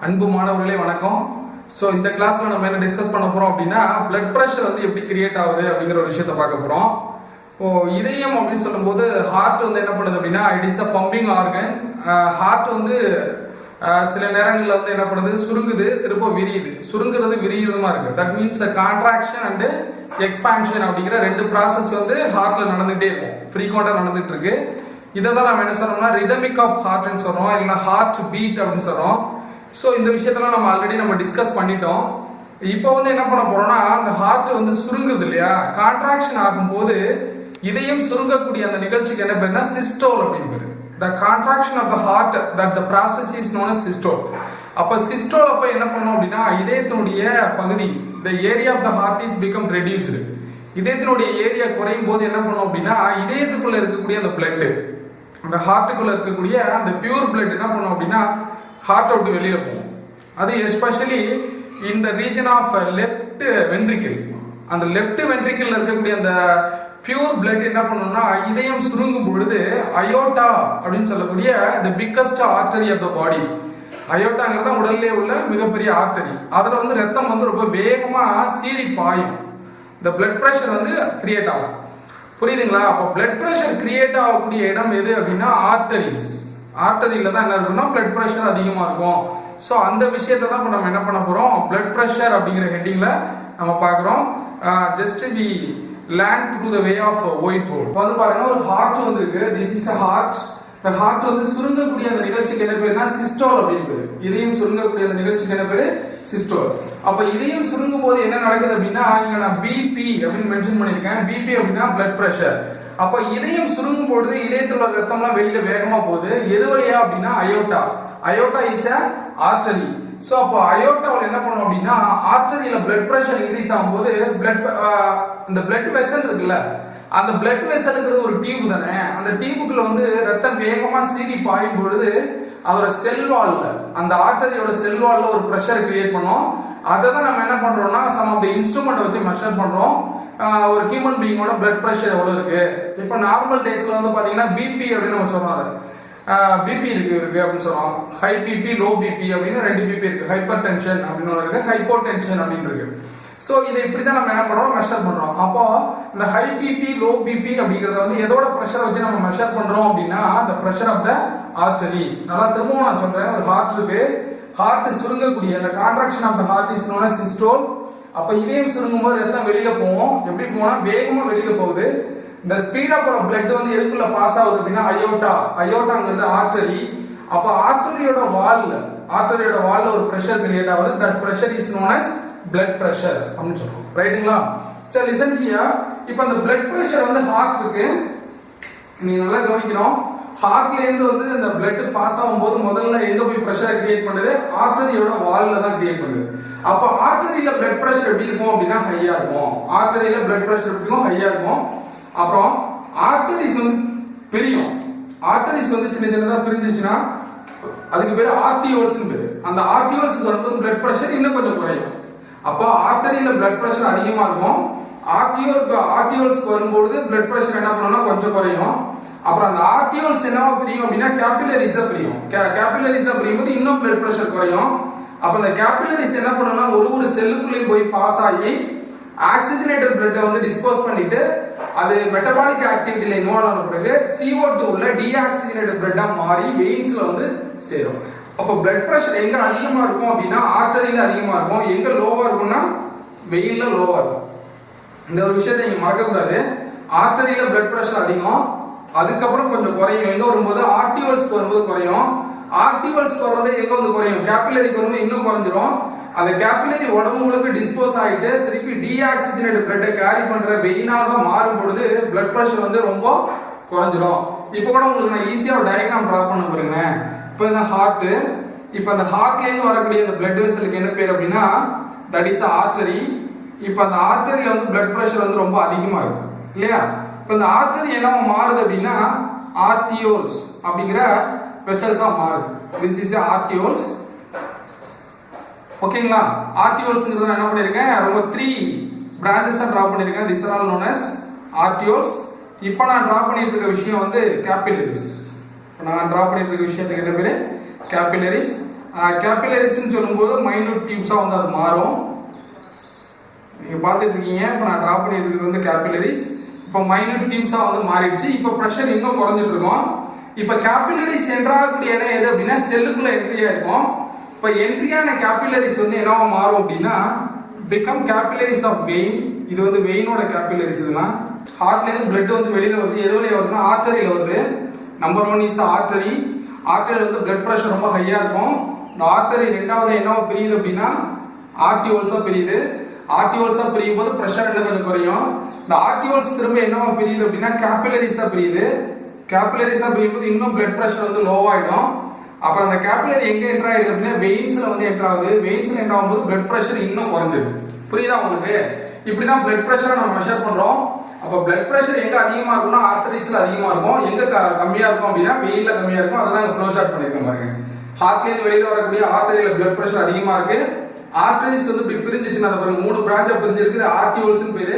அன்பு மாணவர்களே வணக்கம். ஸோ இந்த கிளாஸ்ல நம்ம என்ன டிஸ்கஸ் பண்ண போறோம் அப்படின்னா பிளட் ப்ரெஷர் வந்து எப்படி கிரியேட் ஆகுது அப்படிங்கிற ஒரு விஷயத்த பார்க்க போறோம். இப்போ இதயம் அப்படின்னு சொல்லும்போது ஹார்ட் வந்து என்ன பண்ணுது அப்படின்னா it is a pumping organ. Heart வந்து சில நேரங்களில் வந்து என்ன பண்ணுது, சுருங்குது, திரும்ப விரியுது. சுருங்குறது விரியுதுமா இருக்கு. That means contraction and expansion அப்படிங்கிற ரெண்டு ப்ராசஸ் வந்து ஹார்ட்ல நடந்துகிட்டே இருக்கும், ஃப்ரீக்வெண்டா நடந்துட்டு இருக்கு. இதை தான் நம்ம என்ன சொல்றோம்னா ரிதமிக் ஆஃப் ஹார்ட்னு சொல்றோம், இல்லைன்னா ஹார்ட் பீட் அப்படின்னு சொல்றோம். ஸோ இந்த விஷயத்தெல்லாம் நம்ம ஆல்ரெடி டிஸ்கஸ் பண்ணிட்டோம். இப்போ வந்து என்ன பண்ண போறோம்னா அந்த ஹார்ட் வந்து சுருங்குது இல்லையா, கான்ட்ராக்ஷன் ஆகும்போது இதயம் சுருங்கக்கூடிய அந்த நிகழ்ச்சிக்கு என்ன பேருனா சிஸ்டோல் அப்படின்னு பேரு. The contraction of the heart, that the process is known as systole. அப்ப சிஸ்டோல் அப்ப என்ன பண்ணோம் அப்படின்னா இதயத்தினுடைய பகுதி, the area of the heart is become reduced. இதயத்தினுடைய ஏரியா குறையும் போது என்ன பண்ணோம் அப்படின்னா இதயத்துக்குள்ள இருக்கக்கூடிய அந்த பிளட், அந்த ஹார்ட்டுக்குள்ள இருக்கக்கூடிய அந்த பியூர் பிளட் என்ன பண்ணோம் அப்படின்னா ஹார்ட் விட்டு வெளியில போகும். அது எஸ்பெஷலி இந்த ரீஜன் ஆஃப் லெஃப்ட் வென்ட்ரிக்கிள், அந்த லெஃப்ட் வென்ட்ரிக்கிள் இருக்கக்கூடிய அந்த பியூர் பிளட் என்ன பண்ணணும்னா இதயம் சுருங்கும் பொழுது அயோட்டா அப்படின்னு சொல்லக்கூடிய the biggest artery of the body, அயோட்டாங்கிறது உடல்லே உள்ள மிகப்பெரிய ஆர்டரி, அதுல வந்து ரத்தம் வந்து ரொம்ப வேகமா சீறி பாயும். இந்த பிளட் பிரஷர் வந்து கிரியேட் ஆகும். புரியுதுங்களா? அப்போ பிளட் பிரஷர் கிரியேட் ஆகக்கூடிய இடம் எது அப்படின்னா ஆர்டரிஸ். ஆர்டரியில தான் என்ன இருக்குன்னா பிளட் பிரஷர் அதிகமா இருக்கும். ஸோ அந்த விஷயத்தை தான் நம்ம என்ன பண்ண போறோம், பிளட் பிரஷர் அப்படிங்கிற ஹெட்டிங்ல நம்ம பார்க்குறோம். Just we land through the way of whiteboard. இப்போ வந்து பாருங்க ஒரு ஹார்ட் வந்து இருக்கு. This is a heart. இந்த ஹார்ட் வந்து சுருங்கக்கூடிய அந்த நிகழ்ச்சிக்கு என்ன பேருனா சிஸ்டோல் அப்படின்னு பேரு. இதயம் சுருங்கக்கூடிய அந்த நிகழ்ச்சிக்கு என்ன பேரு, சிஸ்டோல். அப்ப இதயம் சுருங்கும் போது என்ன நடக்குது அப்படின்னா இங்க நான் பிபி அப்படின்னு மென்ஷன் பண்ணிருக்கேன். பிபி அப்படின்னா பிளட் பிரஷர். அப்ப இதயம் சுருங்கும் பொழுது இதயத்தில் உள்ள ரத்தம்லாம் வெளியில வேகமா போகுது. எது வழியா அப்படின்னா aorta. Aorta is a artery. So அப்போ அயோட்டாவில் என்ன பண்ணோம் அப்படின்னா ஆர்டரியில பிளட் பிரஷர் இன்க்ரீஸ் ஆகும்போது இந்த பிளட் வெசல் இருக்குல்ல, அந்த பிளட் வெசலுங்கிறது ஒரு டியூப் தானே, அந்த டியூபுக்குள்ள வந்து ரத்தம் வேகமா சீறி பாயும் பொழுது அதோட செல் வால்ல, அந்த ஆர்டரியோட செல் வால்ல ஒரு பிரஷர் கிரியேட் பண்ணோம். அதை தான் நம்ம என்ன பண்றோம்னா சம் ஆஃப் தி இன்ஸ்ட்ருமெண்ட் வச்சு மெஷர் பண்றோம். ஒரு ஹியூமன் பீயிங்கோட பிளட் பிரஷர் எவ்வளவு இருக்கு. இப்போ நார்மல் டேஸ்ல வந்து பாத்தீங்கன்னா பிபி அப்படின்னு நம்ம சொல்றோம். பிபி இருக்கு அப்படின்னு சொல்லுவாங்க. ஹை பிபி, லோ பிபி அப்படின்னு ரெண்டு பிபி இருக்கு. ஹைப்பர் டென்ஷன் அப்படின்னு இருக்கு, ஹைப்போ டென்ஷன் அப்படின்னு இருக்கு. ஸோ இதை இப்படிதான் நம்ம என்ன பண்றோம், மெஷர் பண்றோம். அப்போ இந்த ஹை பிபி, லோ பிபி அப்படிங்கறத வந்து எதோட பிரஷர் வச்சு நம்ம மெஷர் பண்றோம் அப்படின்னா the pressure of the artery. நல்லா திரும்பவும் நான் சொல்றேன், ஒரு ஹார்ட் இருக்கு. ஹார்ட் சுருங்கக்கூடிய அந்த contraction of the heart is known as systole. அப்ப இதயம் சுருங்கும் போது ரத்தம் வெளியில போகும். எப்படி போனா வேகமா வெளியில போகுது. இந்த ஸ்பீட் ஆஃப் பிளட் வந்து எதுக்குள்ள பாஸ் ஆகுது அப்படின்னா அயோட்டா. அயோட்டாங்கிறது ஆர்டரி. அப்ப ஆர்டரியோட வால்ல ஒரு பிரஷர் கிரியேட் ஆகுது. That pressure is known as blood pressure அப்படின்னு சொல்றோம். ரைட்டுங்களா? சரி லிசன் ஹியர். இப்போ அந்த blood pressure வந்து ஹார்ட் இருக்கு, நீங்க நல்லா கவனிக்கணும். ஹார்ட்ல இருந்து வந்து இந்த blood பாஸ் ஆகும்போது முதல்ல எங்க போய் பிரஷரை கிரியேட் பண்ணுது, ஆர்டரியோட வால்ல தான் கிரியேட் பண்ணுது. அப்ப ஆர்டரியில blood pressure எப்படி இருக்கும் அப்படின்னா ஹையா இருக்கும். ஆர்டரியில blood pressure எப்படி இருக்கும், ஹையா இருக்கும். அப்புறம் ஆர்டரிஸ் வந்து பிரியும். ஆர்டரிஸ் வந்து சின்ன சின்னதா பிரிஞ்சிச்சுன்னா அதுக்கு பேரு ஆர்டியோல்ஸ்னு பேரு. அந்த ஆர்டியோல்ஸ் வரும்போது blood pressure இன்னும் கொஞ்சம் குறையும். அப்போ ஆர்டரியில blood pressure அதிகமா இருக்கும். ஆர்டியோல்ஸ் வரும்போது blood pressure என்ன பண்ணும்னா கொஞ்சம் குறையும். அப்புறம் அந்த ஆர்டியோல்ஸ் என்னவா பிரியும் அப்படின்னா கேபிலரிஸா பிரியும். கேபிலரிஸா பிரியும் போது இன்னும் blood pressure குறையும். அப்ப அந்த கேபிலரிஸ் என்ன பண்ணும்னா ஒரு செல்லுக்குள்ளேயும் போய் பாஸ் ஆகி ஆக்சிஜனேட்டட் பிளட்டை வந்து டிஸ்போஸ் பண்ணிட்டு அது மெட்டபாலிக் ஆக்டிவிட்டில இன்வால்வ் ஆன பிறகு CO2 உள்ள டீஆக்சிஜனேட்டட் பிளட்டா மாறி வெயின்ஸ்ல வந்து சேரும். அப்ப பிளட் பிரஷர் எங்க அதிகமா இருக்கும் அப்படின்னா ஆர்டரியில அதிகமா இருக்கும். எங்க லோவா இருக்கும்னா வெயின்ல லோவா இருக்கும். இந்த ஒரு விஷயத்தை நீங்க மறக்க கூடாது. ஆர்டரியில பிளட் பிரஷர் அதிகம், அதுக்கப்புறம் கொஞ்சம் குறையும். எங்க வரும்போது ஆர்டிவல்ஸ் வரும்போது குறையும். ஆர்டிவல்ஸ் வர்றது எங்க வந்து குறையும், கேபிலரிக்கு வரும்போது இன்னும் குறைஞ்சிரும். அந்த கேபிலரி உடம்பு முழுக்க டிஸ்போஸ் ஆகிட்டு திருப்பி டீஆக்சிஜனேட்டட் பிளட்டை கேரி பண்ற வெயினாக மாறும் பொழுது பிளட் பிரஷர் வந்து ரொம்ப குறைஞ்சிரும். இப்போ கூட உங்களுக்கு நான் ஈஸியா ஒரு டயக்ராம் டிரா பண்ண பாருங்க. இப்போ இந்த ஹார்ட், இப்போ அந்த ஹார்ட்ல இருந்து வரக்கூடிய அந்த பிளட் வெசலுக்கு என்ன பேர் அப்படின்னா தட் இஸ் ஆர்டரி. இப்போ அந்த ஆர்டரியில வந்து பிளட் பிரஷர் வந்து ரொம்ப அதிகமா இருக்கும் இல்லையா. இப்போ இந்த ஆர்டரி என்ன மாறுது அப்படின்னா ஆர்டியோல்ஸ் அப்படிங்கிற வெசல்ஸா மாறுது. This is arterioles. ஓகேங்களா? ஆர்டியோல்ஸ்ங்கிறது நான் என்ன பண்ணிருக்கேன், ரொம்ப 3 பிரான்ச்சஸா டிரா பண்ணிருக்கேன். This are all known as arterioles. இப்போ நான் டிரா பண்ணிட்டு இருக்க விஷயம் வந்து கேபிலரிஸ். நான் டிரா பண்ணிட்டு இருக்க விஷயத்துக்கு என்ன பேரு, capillaries. கேபிலரிஸ்ன்னு சொல்லும்போது மைனூட் டியூப்ஸாக வந்து அது மாறும். நீங்கள் பார்த்துட்டு இருக்கீங்க. இப்போ நான் ட்ரா பண்ணிட்டு இருக்கிறது வந்து கேபிலரிஸ். இப்போ மைனூட் டியூப்ஸாக வந்து மாறிடுச்சு. இப்போ ப்ரெஷர் இன்னும் குறைஞ்சிட்டு இருக்கும். இப்போ கேபிலரிஸ் என்ட்ராகக்கூடிய இடம் எது அப்படின்னா செல்லுக்குள்ள என்ட்ரியா இருக்கும். இப்போ என்ட்ரியான கேபிலரிஸ் வந்து என்னவா மாறும் அப்படின்னா பிகம் கேபிலரிஸ் ஆஃப் வெயின். இது வந்து வெயினோட கேபிலரிஸ். இதெல்லாம் ஹார்ட்லேருந்து பிளட் வந்து வெளியில வருது. எது வழியா வருதுன்னா ஆர்டரியில் வருது. Number 1 is artery. ஆர்டரியில் வந்து பிளட் ப்ரெஷர் ரொம்ப ஹையா இருக்கும். இந்த ஆர்டரி ரெண்டாவது என்னவா பிரியுது அப்படின்னா ஆர்டிஓல்ஸா பிரியுது. ஆர்டிஓல்ஸா பிரியும் போது ப்ரெஷர் இன்னும் கொஞ்சம் குறையும். இந்த ஆர்டிஓல்ஸ் திரும்ப என்னவா பிரியுது அப்படின்னா கேபிலரிஸா பிரியுது. கேபிலரிஸா பிரியும் போது இன்னும் பிளட் ப்ரெஷர் வந்து லோவாயிடும். அப்புறம் அந்த கேபிலரி எங்க என்டர் ஆயிடுது அப்படின்னா வெயின்ஸ்ல வந்து என்டர் ஆகுது. வெயின்ஸ்ல என்டர் ஆகும்போது பிளட் ப்ரெஷர் இன்னும் குறைஞ்சிருது. புரியுதா உங்களுக்கு? இப்படிதான் பிளட் ப்ரெஷரை நம்ம மெஷர் பண்றோம். அப்ப பிளட் ப்ரெஷர் எங்க அதிகமா இருக்கும்னா ஆர்டரிஸ்ல அதிகமா இருக்கும். எங்க கம்மியா இருக்கும் அப்படின்னா வெயின்ல கம்மியா இருக்கும். அதான் ஃப்ளோ சார்ட் பண்ணிருக்கோம் பாருங்க. ஹார்ட்ல இருந்து வெளியில வரக்கூடிய ஆர்டரியில பிளட் ப்ரெஷர் அதிகமா இருக்கு. ஆர்டரிஸ் வந்து இப்படி பிரிஞ்சிச்சுன்னா பாருங்க 3 பிரான்ச்சா பிரிஞ்சிருக்கு. ஆர்டிஓல்ஸ் பேரு.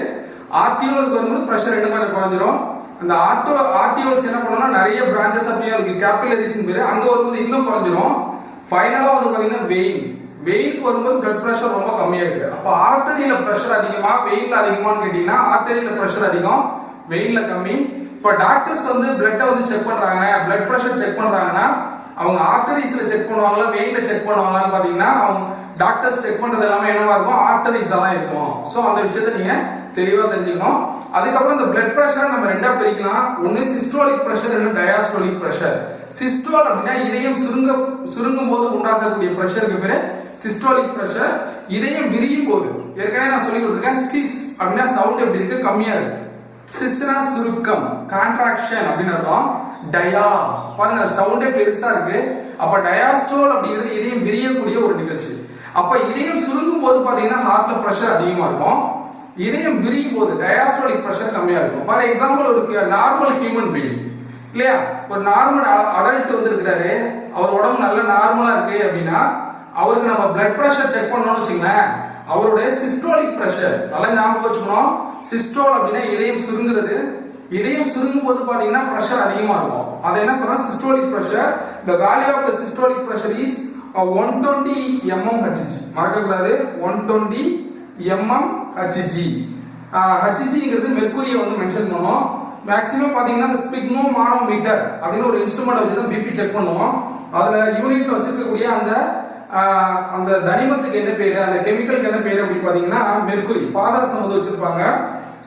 ஆர்டிஓல்ஸ் வரும்போது ப்ரெஷர் ரெண்டு மாதிரி குறைஞ்சிரும். அந்த ஆர்டிஓல்ஸ் என்ன பண்ணணும்னா நிறைய பிரான்ச்சஸ் அப்படியே இருக்கு. கேபிலரிஸ் பேரு. அங்க வரும்போது இன்னும் குறைஞ்சிரும். ஃபைனலா வந்து பாத்தீங்கன்னா வெயினுக்கு வரும்போது பிளட் ப்ரெஷர் ரொம்ப கம்மியாயிருக்கு. அப்ப ஆர்டரியில ப்ரெஷர் அதிகமா வெயின்ல அதிகமான்னு கேட்டீங்கன்னா ஆர்டரியில ப்ரெஷர் அதிகம் வெயின்ல கம்மி. இப்ப டாக்டர்ஸ் வந்து பிளட்டை வந்து செக் பண்றாங்க, பிளட் ப்ரெஷர் செக் பண்றாங்கன்னா அவங்க ஆர்டரிஸ்ல செக் பண்ணுவாங்களா வெயின்ல செக் பண்ணுவாங்களான்னு பாத்தீங்கன்னா அவங்க டாக்டர்ஸ் செக் பண்றது எல்லாமே என்னவா இருக்கும் ஆர்டரிஸ் எல்லாம் இருக்கும். சோ அந்த விஷயத்தை நீங்க தெளிவா தெரிஞ்சுக்கணும். அதுக்கப்புறம் இந்த பிளட் ப்ரெஷர் நம்ம ரெண்டா பிரிக்கலாம். ஒன்னு சிஸ்டோலிக் ப்ரெஷர், இன்னும் டயாஸ்டோலிக் ப்ரெஷர். சிஸ்டோல் அப்படின்னா இதயம் சுருங்கும் போது உண்டாக்கக்கூடிய ப்ரெஷருக்கு பேரு சிஸ்டோலிக் ப்ரெஷர். இதயம் விரியும் போது ஏற்கனவே நான் சொல்லி கொடுத்துருக்கேன். சிஸ் அப்படின்னா சவுண்ட் எப்படி இருக்கு கம்மியா இருக்கு. சிஸ்னா சுருக்கம் கான்ட்ராக்ஷன் அப்படின்னு அர்த்தம். டயா பாருங்க சவுண்டே பெருசா இருக்கு. அப்ப டயாஸ்டோல் அப்படிங்கிறது இதயம் விரியக்கூடிய ஒரு நிகழ்ச்சி. அப்ப இதயம் சுருங்கும் போது பாத்தீங்கன்னா ஹார்ட்ல ப்ரெஷர் அதிகமா இருக்கும். இதயம் விரியும் போது டயாஸ்டோலிக் ப்ரெஷர் கம்மியா இருக்கும். ஃபார் எக்ஸாம்பிள் ஒரு நார்மல் ஹியூமன் பீயிங் இல்லையா, ஒரு நார்மல் அடல்ட் வந்து இருக்கிறாரு, அவர் உடம்பு நல்ல நார்மலா இருக்கு அப்படின்னா அவருக்கு நம்ம பிளட் ப்ரெஷர் செக் பண்ணணும்னு வச்சுங்களேன். அவருடைய சிஸ்டோலிக் ப்ரெஷர் நல்லா ஞாபகம் வச்சுக்கணும். சிஸ்டோல் அப்படின்னா இதயம் சுருங்குறது. இதயம் சுருங்கும் போது பாத்தீங்கன்னா ப்ரெஷர் அதிகமா இருக்கும். அதை என்ன சொல்றோம் systolic pressure. the value of the systolic pressure is 120 mmHg. மறக்க கூடாது 120 mmHg. ஹெச்ஜிங்கிறது மெர்க்குரியை வந்து மென்ஷன் பண்ணுவோம். மேக்ஸிமம் பாத்தீங்கன்னா இந்த ஸ்பிக்மோமானோமீட்டர் அப்படின்னு ஒரு இன்ஸ்ட்ருமெண்ட் வச்சு தான் பிபி செக் பண்ணுவோம். அதுல யூனிட்ல வச்சிருக்கக்கூடிய அந்த தனிமத்துக்கு என்ன பேரு, அந்த கெமிக்கலுக்கு என்ன பேரு அப்படின்னு பாத்தீங்கன்னா மெர்க்குரி பாதரசம் வந்து வச்சிருப்பாங்க.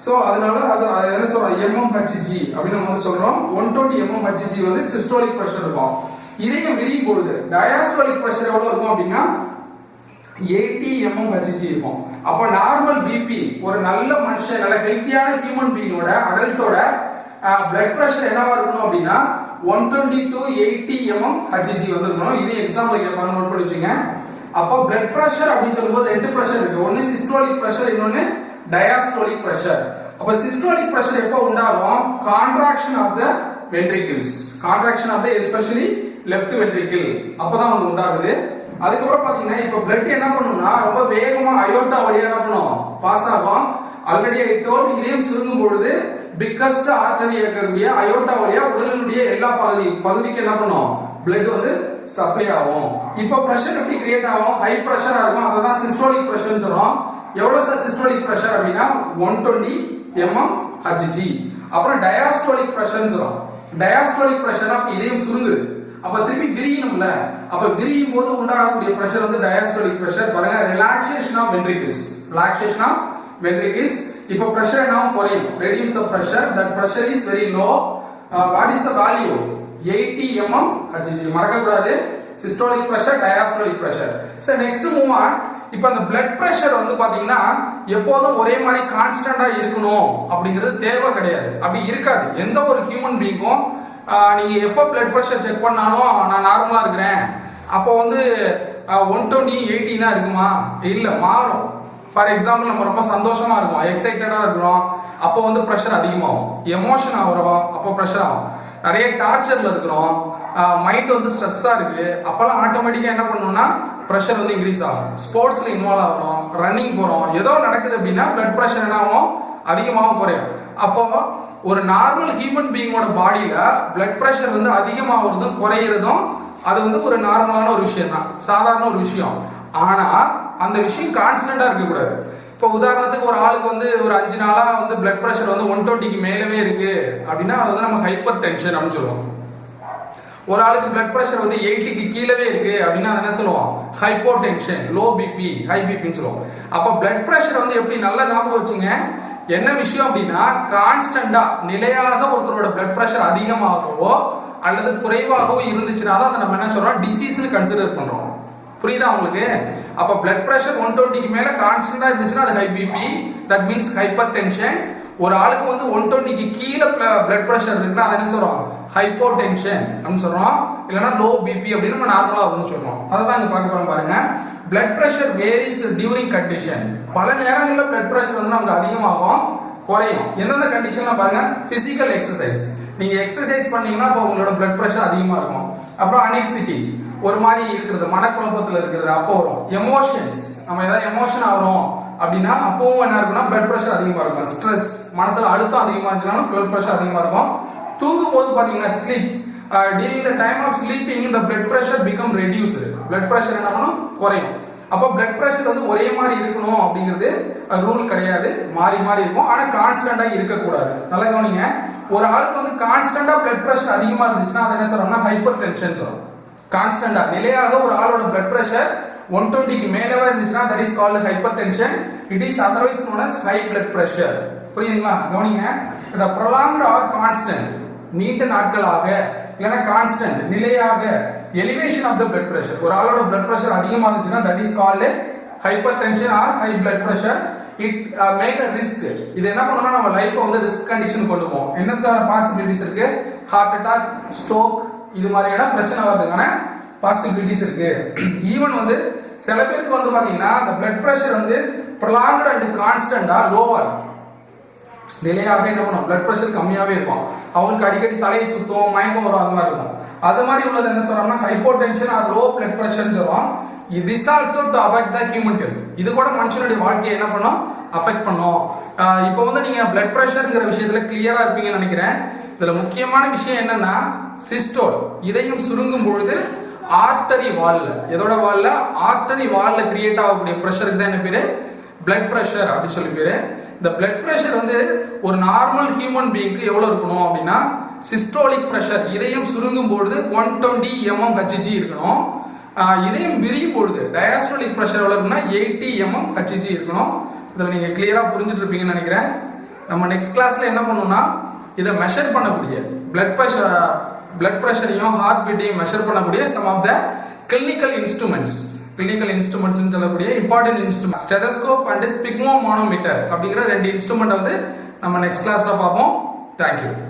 சோ அதனால அது என்ன சொல்றோம் mmHg அப்படின்னு நம்ம வந்து சொல்றோம். 120 mmHg வந்து சிஸ்டோலிக் ப்ரெஷர் இருக்கும். இதயம் விரியும் பொழுது டயாஸ்டோலிக் ப்ரெஷர் எவ்வளவு இருக்கும் அப்படின்னா 80 mmHg இருக்கும். அப்ப நார்மல் பிபி ஒரு நல்ல மனுஷன் நல்ல ஹெல்த்தியான ஹியூமன் பீயிங்கோட அடல்ட்டோட பிளட் ப்ரெஷர் என்னவா இருக்கணும் அப்படின்னா 120 to 80 mmHg வந்து இருக்கணும். இது எக்ஸாம்பிள் கேட்பாங்க, நோட் பண்ணி வச்சுங்க. அப்போ பிளட் ப்ரெஷர் அப்படின்னு சொல்லும்போது ரெண்டு ப்ரெஷர் இருக்கு. ஒன்னு சிஸ்டோலிக் ப்ரெஷர், இன்னொன்னு டயாஸ்டோலிக் ப்ரெஷர். அப்ப சிஸ்டோலிக் ப்ரெஷர் எப்போ உண்டாகும்? Contraction of the ventricles, contraction of the especially left ventricle அப்பதான் வந்து உண்டாகுது. அதுக்கப்புறம் பாத்தீங்கன்னா இப்ப பிளட் என்ன பண்ணும்னா ரொம்ப வேகமா அயோட்டா வழியா என்ன பண்ணும் பாஸ் ஆகும். ஆல்ரெடி ஐ டோல்ட் இதயம் சுருங்கும் பொழுது பிக்கஸ்ட் ஆர்டரி இருக்கக்கூடிய அயோட்டா வழியா உடலினுடைய எல்லா பகுதிக்கு என்ன பண்ணும் பிளட் வந்து சப்ளை ஆகும். இப்போ பிரஷர் எப்படி கிரியேட் ஆகும்? ஹை பிரஷரா இருக்கும். அததான் சிஸ்டோலிக் பிரஷர்னு சொல்றோம். எவ்வளவு சார் சிஸ்டோலிக் பிரஷர் அப்படின்னா 120 mmHg. அப்புறம் டயாஸ்டோலிக் பிரஷர்னு சொல்றோம். டயாஸ்டோலிக் பிரஷர்னா இதயம் சுருங்குது, அப்ப திருப்பி விரியணும்ல, அப்ப விரியும் போது உண்டாகக்கூடிய பிரஷர் வந்து டயாஸ்டோலிக் பிரஷர். பாருங்க relaxation of ventricles, relaxation of ventricles. இப்போ பிரஷர் என்னவும் குறையும். Reduce the pressure, that pressure is very low. What is the value? 80 mmHg. மறக்க கூடாது சிஸ்டோலிக் பிரஷர் டயாஸ்டோலிக் பிரஷர். சரி நெக்ஸ்ட் மூவ் ஆன். இப்போ அந்த பிளட் பிரஷர் வந்து பாத்தீங்கன்னா எப்போதும் ஒரே மாதிரி கான்ஸ்டன்டா இருக்கணும் அப்படிங்கிறது தேவை கிடையாது. அப்படி இருக்காது. எந்த ஒரு ஹியூமன் பீயிங்கும் நீங்க எப்போ பிளட் பிரஷர் செக் பண்ணாலும் நான் நார்மலா இருக்கிறேன் அப்போ வந்து 120 80 தான் இருக்குமா? இல்ல, மாறும். ஃபார் எக்ஸாம்பிள் நம்ம ரொம்ப சந்தோஷமா இருக்கோம், எக்ஸைட்டடா இருக்கிறோம், அப்போ வந்து பிரஷர் அதிகமாகும். எமோஷன் ஆகிறோம் அப்போ பிரஷர் ஆகும். நிறைய டார்ச்சர்ல இருக்கிறோம், மைண்ட் வந்து ஸ்ட்ரெஸ்ஸா இருக்கு, அப்பெல்லாம் ஆட்டோமேட்டிக்கா என்ன பண்ணணும்னா பிரஷர் வந்து இன்க்ரீஸ் ஆகும். ஸ்போர்ட்ஸ்ல இன்வால்வ் ஆகிறோம், ரன்னிங் போறோம், ஏதோ நடக்குது அப்படின்னா பிளட் பிரஷர் என்ன ஆகும்? அதிகமாகவும் குறையும். அப்போ ஒரு நார்மல் ஹியூமன் பீயிங்கோட பாடியில பிளட் பிரஷர் வந்து அதிகமாகிறதும் குறையிறதும் அது வந்து ஒரு நார்மலான ஒரு விஷயம் தான், சாதாரண ஒரு விஷயம். ஆனா அந்த விஷயம் கான்ஸ்டன்டா இருக்கக்கூடாது. இப்போ உதாரணத்துக்கு ஒரு ஆளுக்கு வந்து ஒரு 5 நாளா வந்து பிளட் பிரஷர் வந்து 120க்கு மேலவே இருக்கு அப்படின்னா அது வந்து நம்ம ஹைப்பர் டென்ஷன் அப்படின்னு சொல்லுவோம். ஒரு ஆளுக்கு பிளட் பிரஷர் வந்து 80க்கு கீழவே இருக்கு அப்படின்னா என்ன சொல்லுவோம், hypo tension, low BP, high பிபின்னு சொல்லுவோம். அப்போ பிளட் பிரஷர் வந்து எப்படி நல்லா ஞாபகம் வச்சுங்க, என்ன விஷயம் அப்படின்னா கான்ஸ்டன்டா நிலையாக ஒருத்தரோட பிளட் பிரஷர் அதிகமாகவோ அல்லது குறைவாகவோ இருந்துச்சுன்னா தான் அதை நம்ம என்ன சொல்றோம், டிசீஸ்னு கன்சிடர் பண்றோம். புரியுதா உங்களுக்கு? அப்ப பிளட் பிரஷர் 120க்கு மேல கான்ஸ்டன்டா இருந்துச்சுன்னா அது high BP, that means hypertension. ஒரு ஆளுக்கு வந்து 120க்கு கீழே பிளட் பிரஷர் இருக்குன்னா அதை என்ன சொல்றோம், ஹைப்போ டென்ஷன் அப்படின்னு சொல்றோம். இல்லைன்னா லோ பிபி அப்படின்னு நம்ம நார்மலா வந்து சொல்றோம். அதை தான் இங்க பார்க்க போறோம் பாருங்க. Blood pressure varies during condition. பல நேரங்களில் பிளட் பிரஷர் வந்து நமக்கு அதிகமாகும் குறையும். எந்தெந்த கண்டிஷன்லாம் பாருங்க, பிசிக்கல் எக்ஸசைஸ். நீங்க எக்ஸசைஸ் பண்ணீங்கன்னா அப்போ உங்களோட பிளட் பிரஷர் அதிகமா இருக்கும். அப்புறம் அனெக்சிட்டி, ஒரு மாதிரி இருக்கிறது, மனக்குழப்பத்தில் இருக்கிறது அப்போ வரும். எமோஷன்ஸ், நம்ம ஏதாவது எமோஷன் ஆகிறோம் அப்படின்னா அப்பவும் என்ன இருக்குன்னா பிளட் பிரஷர் அதிகமா இருக்கும். ஸ்ட்ரெஸ், மனசுல அழுத்தம் அதிகமா இருந்துச்சுன்னா பிளட் பிரஷர் அதிகமா இருக்கும். தூங்கும் போது பாத்தீங்கன்னா sleep, during the time of sleeping the blood pressure become reduced. blood pressure என்ன பண்ணும், குறையும். அப்போ blood pressure வந்து ஒரே மாதிரி இருக்கணும் அப்படிங்கிறது ரூல் கிடையாது, மாறி மாறி இருக்கும். ஆனா கான்ஸ்டன்டா இருக்கக்கூடாது. நல்லா கவனிங்க, ஒரு ஆளுக்கு வந்து கான்ஸ்டன்டா blood pressure அதிகமா இருந்துச்சுன்னா அதை என்ன சொல்றோம்னா ஹைப்பர் டென்ஷன் சொல்றோம். கான்ஸ்டன்டா நிலையாக ஒரு ஆளோட blood pressure 120க்கு மேலவே இருந்துச்சுன்னா that is called hypertension. it is otherwise known as high blood pressure. புரியுதுங்களா? கவனிங்க, the prolonged or constant, நீண்ட நாட்களாக இல்லைன்னா கான்ஸ்டன்ட் நிலையாக elevation of the blood pressure, ஒரு ஆளோட பிளட் பிரஷர் அதிகமா இருந்துச்சுன்னா that is called hypertension or high blood pressure. It make a risk. இது என்ன பண்ணணும்னா நம்ம லைஃப்பை வந்து ரிஸ்க் கண்டிஷன் கொண்டு போவோம். என்னதுக்கான பாசிபிலிட்டிஸ் இருக்கு, ஹார்ட் அட்டாக், ஸ்ட்ரோக், இது மாதிரியான பிரச்சனை வர்றதுக்கான பாசிபிலிட்டிஸ் இருக்கு. ஈவன் வந்து சில பேருக்கு வந்து பாத்தீங்கன்னா அந்த பிளட் பிரஷர் வந்து ப்ரொலாங்ட் அண்ட் கான்ஸ்டன்டா லோவா இருக்கும். நிலையாக என்ன பண்ணும், பிளட் பிரஷர் கம்மியாவே இருக்கும். அவங்களுக்கு அடிக்கடி தலையை சுத்தம், மயக்கம் வரும், அது மாதிரி இருக்கும். அது மாதிரி உள்ளது என்ன சொல்றோம்னா hypotension or low blood pressure சொல்றோம். This also to affect the human health. இது கூட மனுஷனுடைய வாழ்க்கையை என்ன பண்ணும், அஃபெக்ட் பண்ணும். இப்போ வந்து நீங்க பிளட் பிரஷர்ங்கிற விஷயத்துல கிளியரா இருப்பீங்கன்னு நினைக்கிறேன். இதுல முக்கியமான விஷயம் என்னன்னா சிஸ்டோல், இதயம் சுருங்கும் பொழுது ஆர்டரி வால்ல, எதோட வால்ல, ஆர்டரி வால்ல கிரியேட் ஆகக்கூடிய பிரஷருக்கு தான் என்ன பேரு, பிளட் பிரஷர் அப்படின்னு சொல்லி பேரு. இந்த பிளட் பிரஷர் வந்து ஒரு நார்மல் ஹியூமன் பீயிங்க்கு எவ்வளவு இருக்கணும் அப்படின்னா, சிஸ்டோலிக் பிரஷர், இதயம் சுருங்கும் பொழுது 120 mmHg இருக்கணும். இதயம் விரியும் பொழுது டயாஸ்டோலிக் பிரஷர் எவ்வளவு இருக்குன்னா 80 mmHg இருக்கணும். இதில் நீங்க கிளியரா புரிஞ்சுட்டு இருப்பீங்கன்னு நினைக்கிறேன். நம்ம நெக்ஸ்ட் கிளாஸ்ல என்ன பண்ணுவோம்னா இதை மெஷர் பண்ணக்கூடிய பிளட் பிரஷரையும் ஹார்ட் பீட்டையும் மெஷர் பண்ணக்கூடிய some of the clinical instruments சொல்லக்கூடிய important instrument stethoscope and sphygmomanometer அப்படிங்கிற 2 இன்ஸ்ட்ருமெண்ட் வந்து நம்ம நெக்ஸ்ட் கிளாஸ்ல பார்ப்போம். தேங்க்யூ.